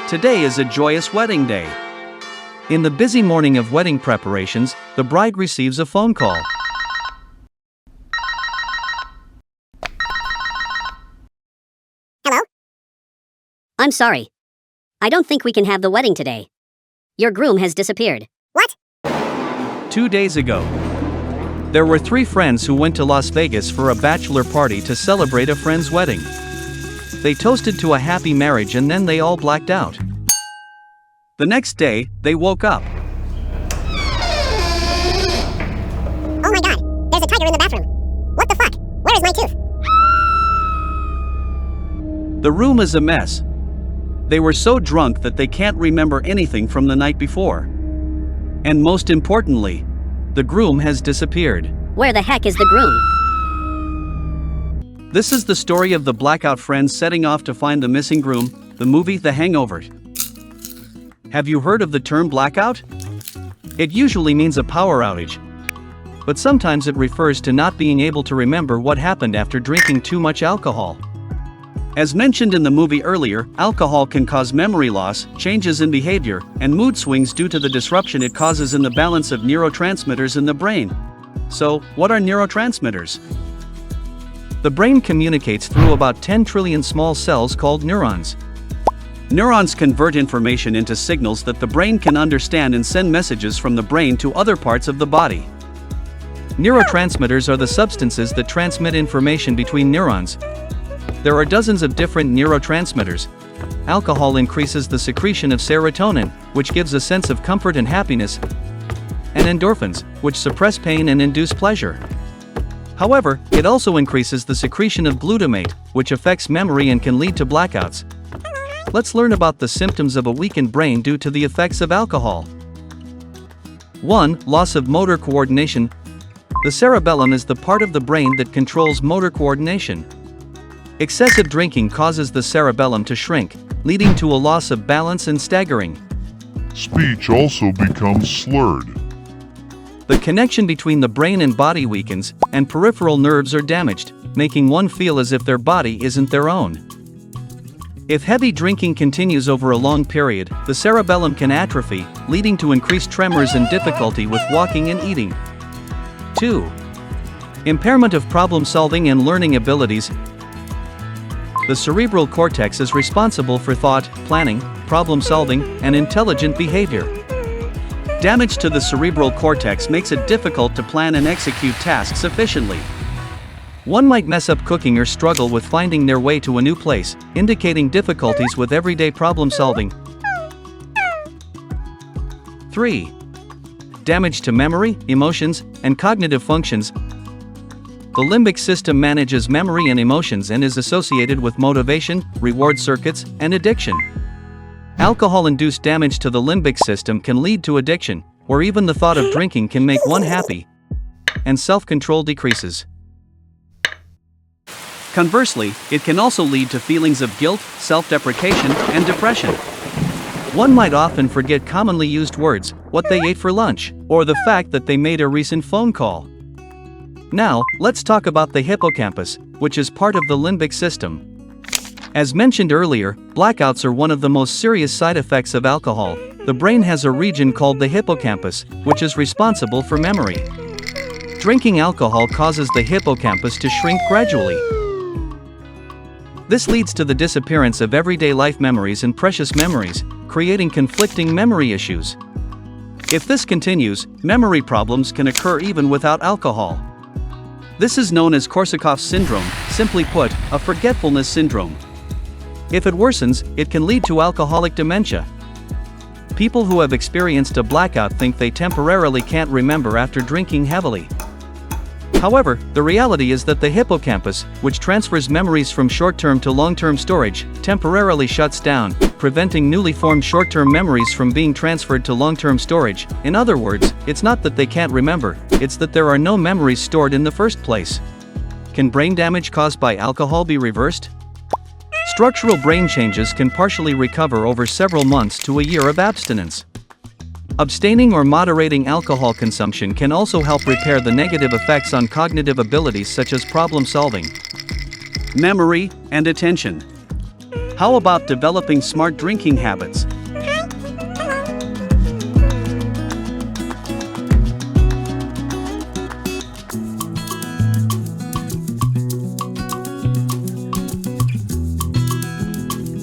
Today is a joyous wedding day. In the busy morning of wedding preparations, the bride receives a phone call. Hello? I'm sorry. I don't think we can have the wedding today. Your groom has disappeared. What? 2 days ago, there were 3 friends who went to Las Vegas for a bachelor party to celebrate a friend's wedding. They toasted to a happy marriage and then they all blacked out. The next day, they woke up. Oh my god, there's a tiger in the bathroom. What the fuck? Where is my tooth? The room is a mess. They were so drunk that they can't remember anything from the night before. And most importantly, the groom has disappeared. Where the heck is the groom? This is the story of the Blackout friends setting off to find the missing groom, the movie The Hangover. Have you heard of the term blackout? It usually means a power outage. But sometimes it refers to not being able to remember what happened after drinking too much alcohol. As mentioned in the movie earlier, alcohol can cause memory loss, changes in behavior, and mood swings due to the disruption it causes in the balance of neurotransmitters in the brain. So, what are neurotransmitters? The brain communicates through about 10 trillion small cells called neurons. Neurons convert information into signals that the brain can understand and send messages from the brain to other parts of the body. Neurotransmitters are the substances that transmit information between neurons. There are dozens of different neurotransmitters. Alcohol increases the secretion of serotonin, which gives a sense of comfort and happiness, and endorphins, which suppress pain and induce pleasure. However, it also increases the secretion of glutamate, which affects memory and can lead to blackouts. Let's learn about the symptoms of a weakened brain due to the effects of alcohol. 1. Loss of motor coordination. The cerebellum is the part of the brain that controls motor coordination. Excessive drinking causes the cerebellum to shrink, leading to a loss of balance and staggering. Speech also becomes slurred. The connection between the brain and body weakens, and peripheral nerves are damaged, making one feel as if their body isn't their own. If heavy drinking continues over a long period, the cerebellum can atrophy, leading to increased tremors and difficulty with walking and eating. 2. Impairment of problem-solving and learning abilities. The cerebral cortex is responsible for thought, planning, problem-solving, and intelligent behavior. Damage to the cerebral cortex makes it difficult to plan and execute tasks efficiently. One might mess up cooking or struggle with finding their way to a new place, indicating difficulties with everyday problem-solving. 3. Damage to memory, emotions, and cognitive functions. The limbic system manages memory and emotions and is associated with motivation, reward circuits, and addiction. Alcohol-induced damage to the limbic system can lead to addiction, or even the thought of drinking can make one happy, and self-control decreases. Conversely, it can also lead to feelings of guilt, self-deprecation, and depression. One might often forget commonly used words, what they ate for lunch, or the fact that they made a recent phone call. Now, let's talk about the hippocampus, which is part of the limbic system. As mentioned earlier, blackouts are one of the most serious side effects of alcohol. The brain has a region called the hippocampus, which is responsible for memory. Drinking alcohol causes the hippocampus to shrink gradually. This leads to the disappearance of everyday life memories and precious memories, creating conflicting memory issues. If this continues, memory problems can occur even without alcohol. This is known as Korsakoff's syndrome, simply put, a forgetfulness syndrome. If it worsens, it can lead to alcoholic dementia. People who have experienced a blackout think they temporarily can't remember after drinking heavily. However, the reality is that the hippocampus, which transfers memories from short-term to long-term storage, temporarily shuts down, preventing newly formed short-term memories from being transferred to long-term storage. In other words, it's not that they can't remember, it's that there are no memories stored in the first place. Can brain damage caused by alcohol be reversed? Structural brain changes can partially recover over several months to a year of abstinence. Abstaining or moderating alcohol consumption can also help repair the negative effects on cognitive abilities such as problem solving, memory, and attention. How about developing smart drinking habits?